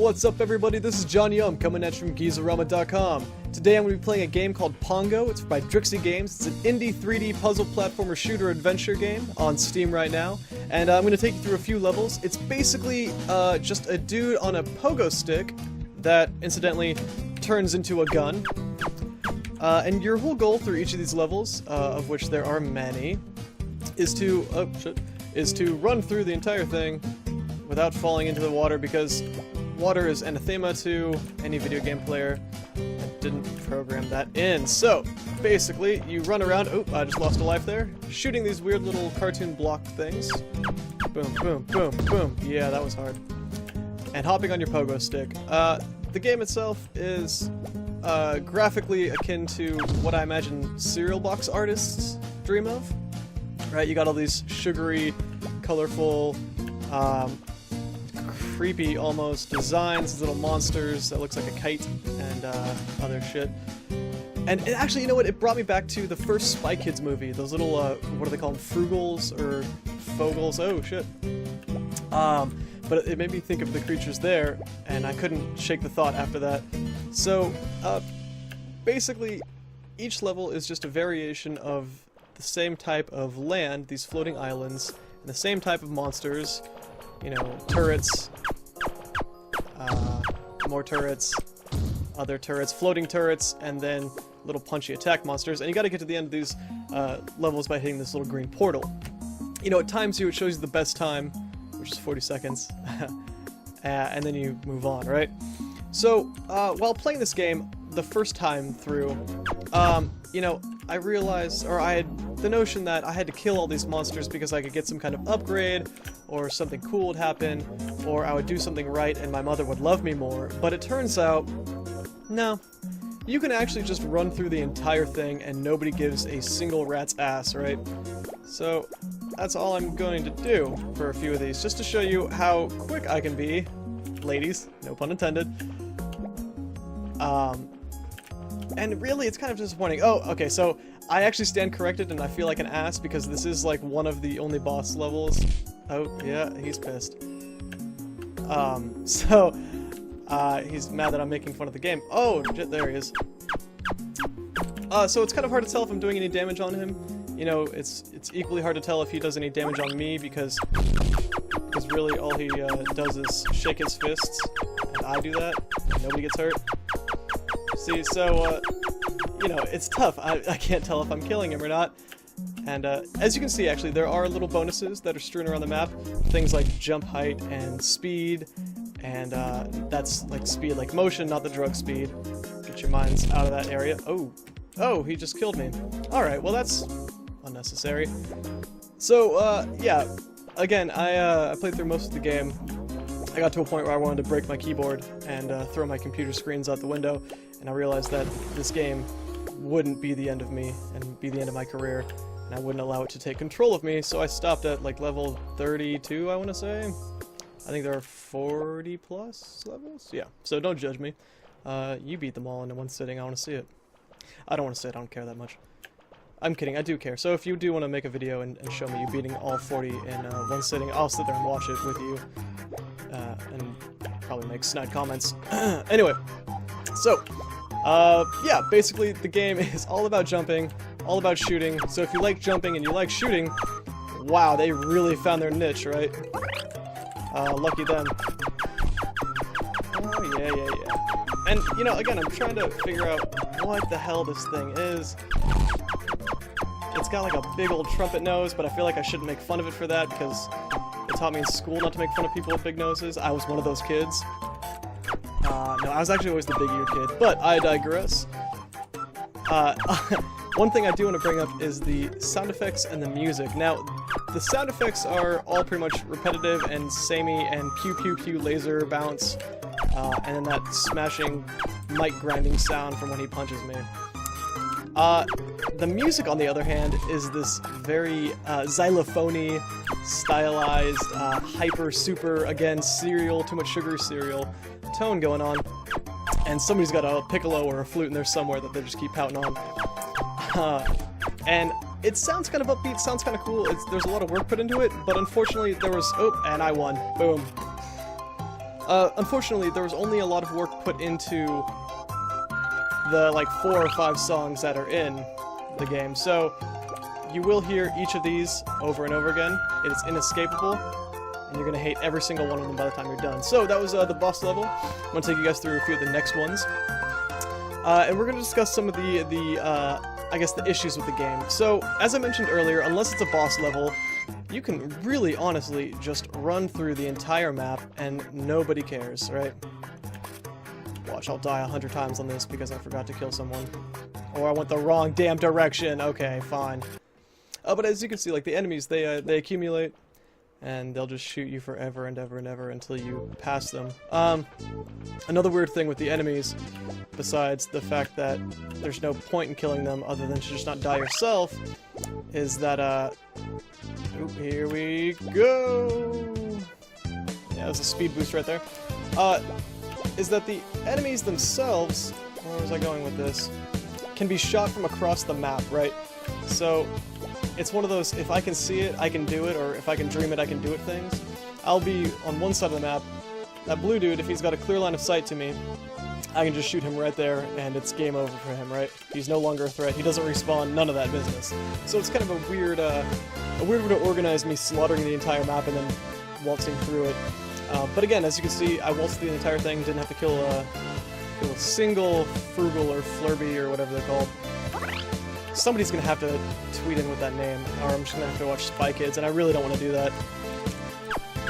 what's up everybody? This is John Yum coming at you from GIZORAMA.com. Today I'm going to be playing a game called Pongo. It's by Drixie Games. It's an indie 3D puzzle platformer shooter adventure game on Steam right now. And I'm going to take you through a few levels. It's basically just a dude on a pogo stick that incidentally turns into a gun. And your whole goal through each of these levels, of which there are many, is to run through the entire thing without falling into the water, because water is anathema to any video game player. I didn't program that in. So, basically, you run around, oh, I just lost a life there, shooting these weird little cartoon block things. Boom, boom, boom, boom. Yeah, that was hard. And hopping on your pogo stick. The game itself is graphically akin to what I imagine cereal box artists dream of. Right, you got all these sugary, colorful, creepy almost designs, little monsters that looks like a kite and other shit. And actually, you know what? It brought me back to the first Spy Kids movie. Those little what do they call them? Frugals or Fogels? Oh shit. But it made me think of the creatures there, and I couldn't shake the thought after that. So basically, each level is just a variation of the same type of land, these floating islands, and the same type of monsters. You know, turrets, more turrets, other turrets, floating turrets, and then little punchy attack monsters. And you gotta get to the end of these levels by hitting this little green portal. You know, it times you, it shows you the best time, which is 40 seconds, and then you move on, right? So, while playing this game the first time through, you know, I realized, or I had the notion that I had to kill all these monsters because I could get some kind of upgrade, or something cool would happen, or I would do something right and my mother would love me more. But it turns out, no. You can actually just run through the entire thing and nobody gives a single rat's ass, right? So, that's all I'm going to do for a few of these, just to show you how quick I can be. Ladies, no pun intended. And really, it's kind of disappointing. Oh, okay, so I actually stand corrected and I feel like an ass because this is like one of the only boss levels. Oh, yeah, he's pissed. He's mad that I'm making fun of the game. Oh, shit, there he is. So it's kind of hard to tell if I'm doing any damage on him. You know, it's equally hard to tell if he does any damage on me because really all he does is shake his fists, and I do that, and nobody gets hurt. See, so, you know, it's tough. I can't tell if I'm killing him or not. And as you can see, actually, there are little bonuses that are strewn around the map. Things like jump height and speed, and that's like speed like motion, not the drug speed. Get your minds out of that area. Oh, he just killed me. Alright, well that's unnecessary. So, yeah, again, I played through most of the game. I got to a point where I wanted to break my keyboard and throw my computer screens out the window, and I realized that this game wouldn't be the end of me and be the end of my career, and I wouldn't allow it to take control of me, so I stopped at like level 32, I want to say. I think there are 40 plus levels? Yeah, so don't judge me. You beat them all in one sitting, I want to see it. I don't want to say I don't care that much. I'm kidding, I do care. So if you do want to make a video and show me you beating all 40 in one sitting, I'll sit there and watch it with you. And probably make snide comments. Anyway, so, yeah, basically the game is all about jumping, all about shooting. So if you like jumping and you like shooting, wow, they really found their niche, right? Lucky them. Oh, yeah. And, you know, again, I'm trying to figure out what the hell this thing is. It's got like a big old trumpet nose, but I feel like I shouldn't make fun of it for that because they taught me in school not to make fun of people with big noses. I was one of those kids. No, I was actually always the big-eared kid, but I digress. One thing I do want to bring up is the sound effects and the music. Now, the sound effects are all pretty much repetitive and samey and pew pew pew laser bounce, and then that smashing mic grinding sound from when he punches me. The music, on the other hand, is this very xylophony, stylized, hyper, super, again, cereal, too much sugar cereal tone going on. And somebody's got a piccolo or a flute in there somewhere that they just keep pouting on. And it sounds kind of upbeat, sounds kind of cool. There's a lot of work put into it, but unfortunately there was... Oh, and I won. Boom. Unfortunately, there was only a lot of work put into the, like, 4 or 5 songs that are in the game, so you will hear each of these over and over again. It is inescapable, and you're gonna hate every single one of them by the time you're done. So that was the boss level. I'm gonna take you guys through a few of the next ones. And we're gonna discuss some of I guess the issues with the game. So, as I mentioned earlier, unless it's a boss level, you can really, honestly, just run through the entire map and nobody cares, right? Watch, I'll die 100 times on this because I forgot to kill someone. Or I went the wrong damn direction. Okay, fine. But as you can see, like, the enemies, they accumulate, and they'll just shoot you forever and ever and ever until you pass them. Another weird thing with the enemies, besides the fact that there's no point in killing them other than to just not die yourself, is that, oop, here we go! Yeah, there's a speed boost right there. Is that the enemies themselves, where was I going with this, can be shot from across the map, right? So, it's one of those, if I can see it, I can do it, or if I can dream it, I can do it things. I'll be on one side of the map. That blue dude, if he's got a clear line of sight to me, I can just shoot him right there, and it's game over for him, right? He's no longer a threat, he doesn't respawn, none of that business. So it's kind of a weird way to organize me slaughtering the entire map and then waltzing through it. But again, as you can see, I waltzed through the entire thing, didn't have to kill a single Frugal or Flurby or whatever they're called. Somebody's gonna have to tweet in with that name, or I'm just gonna have to watch Spy Kids, and I really don't want to do that.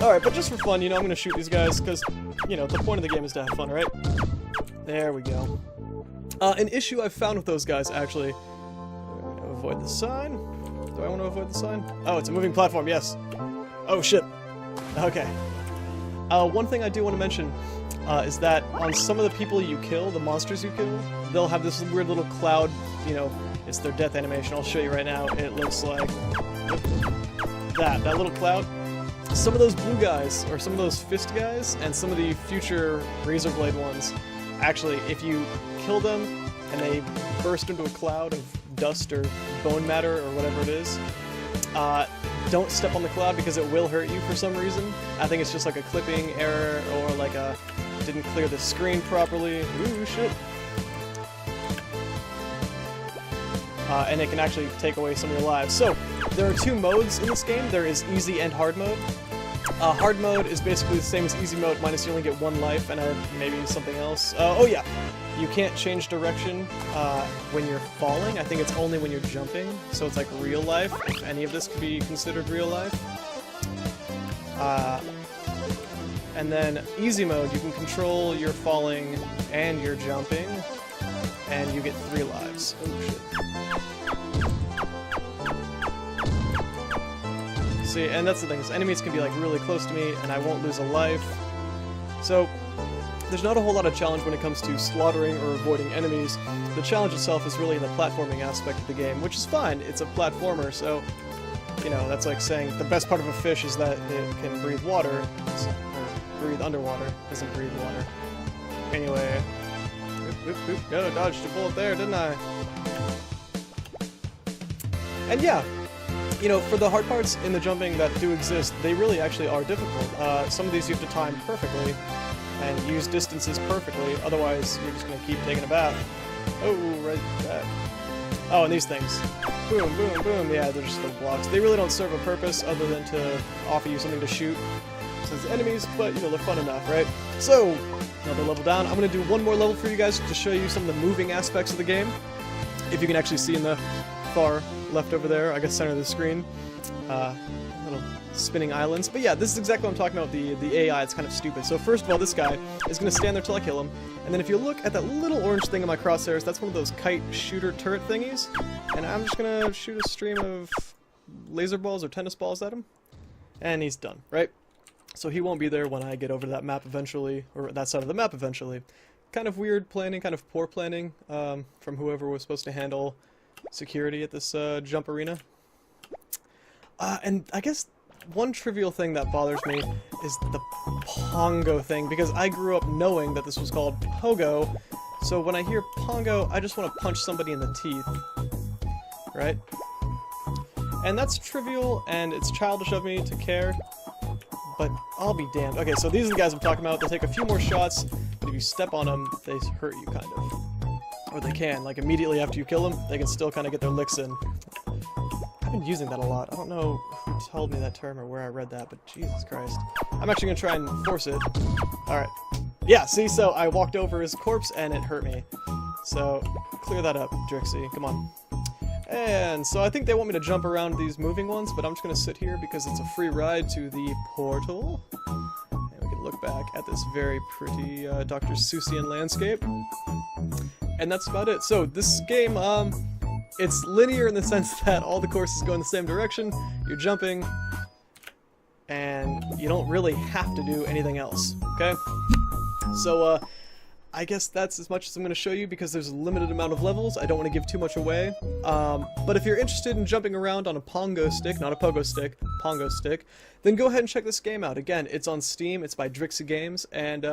Alright, but just for fun, you know, I'm gonna shoot these guys, because, you know, the point of the game is to have fun, right? There we go. An issue I've found with those guys, actually... I'm gonna avoid the sign? Do I want to avoid the sign? Oh, it's a moving platform, yes! Oh, shit! Okay. One thing I do want to mention is that on some of the people you kill, the monsters you kill, they'll have this weird little cloud, you know, it's their death animation. I'll show you right now. It looks like that little cloud. Some of those blue guys, or some of those fist guys, and some of the future Razor Blade ones, actually, if you kill them and they burst into a cloud of dust or bone matter or whatever it is, don't step on the cloud because it will hurt you for some reason. I think it's just like a clipping error, or like a didn't clear the screen properly. Ooh, shit. And it can actually take away some of your lives. So, there are 2 modes in this game. There is easy and hard mode. Hard mode is basically the same as easy mode, minus you only get 1 life, and maybe something else. Oh yeah, you can't change direction when you're falling. I think it's only when you're jumping, so it's like real life, if any of this could be considered real life. And then easy mode, you can control your falling and your jumping, and you get 3 lives. Oh shit. See, and that's the thing, is enemies can be like really close to me, and I won't lose a life. So, there's not a whole lot of challenge when it comes to slaughtering or avoiding enemies. The challenge itself is really in the platforming aspect of the game, which is fine, it's a platformer, so, you know, that's like saying the best part of a fish is that it can breathe water, or breathe underwater, doesn't breathe water. Anyway, no, dodged a bullet there, didn't I? And yeah, you know, for the hard parts in the jumping that do exist, they really actually are difficult. Some of these you have to time perfectly, and use distances perfectly, otherwise you're just gonna keep taking a bath. Oh, right there. Oh, and these things. Boom, boom, boom, yeah, they're just little blocks. They really don't serve a purpose other than to offer you something to shoot since enemies, but, you know, they're fun enough, right? So, another level down. I'm gonna do one more level for you guys to show you some of the moving aspects of the game. If you can actually see in the far left over there, I guess center of the screen, little spinning islands. But yeah, this is exactly what I'm talking about, the AI, it's kind of stupid. So first of all, this guy is going to stand there till I kill him, and then if you look at that little orange thing in my crosshairs, that's one of those kite shooter turret thingies, and I'm just going to shoot a stream of laser balls or tennis balls at him, and he's done, right? So he won't be there when I get over to that map eventually, or that side of the map eventually. Kind of weird planning, kind of poor planning from whoever was supposed to handle security at this jump arena. And I guess one trivial thing that bothers me is the Pongo thing, because I grew up knowing that this was called Pogo, so when I hear Pongo, I just want to punch somebody in the teeth, right? And that's trivial, and it's childish of me to care, but I'll be damned. Okay, so these are the guys I'm talking about. They'll take a few more shots, but if you step on them, they hurt you, kind of. Or they can, like immediately after you kill them, they can still kind of get their licks in. I've been using that a lot. I don't know who told me that term or where I read that, but Jesus Christ. I'm actually going to try and force it. Alright. Yeah, see, so I walked over his corpse and it hurt me. So, clear that up, Drixie. Come on. And so I think they want me to jump around these moving ones, but I'm just going to sit here because it's a free ride to the portal. And we can look back at this very pretty Dr. Seussian landscape. And that's about it. So this game, it's linear in the sense that all the courses go in the same direction, you're jumping, and you don't really have to do anything else, okay? So, I guess that's as much as I'm going to show you because there's a limited amount of levels. I don't want to give too much away. But if you're interested in jumping around on a Pongo stick, not a pogo stick, Pongo stick, then go ahead and check this game out. Again, it's on Steam, it's by Drixie Games, and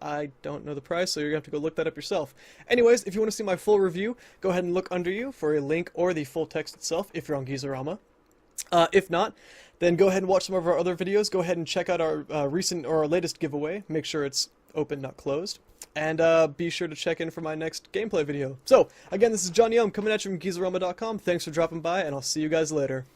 I don't know the price, so you're going to have to go look that up yourself. Anyways, if you want to see my full review, go ahead and look under you for a link or the full text itself if you're on GIZORAMA. If not, then go ahead and watch some of our other videos. Go ahead and check out our recent or our latest giveaway. Make sure it's open, not closed. And be sure to check in for my next gameplay video. So, again, this is Johnny coming at you from GIZORAMA.com. Thanks for dropping by, and I'll see you guys later.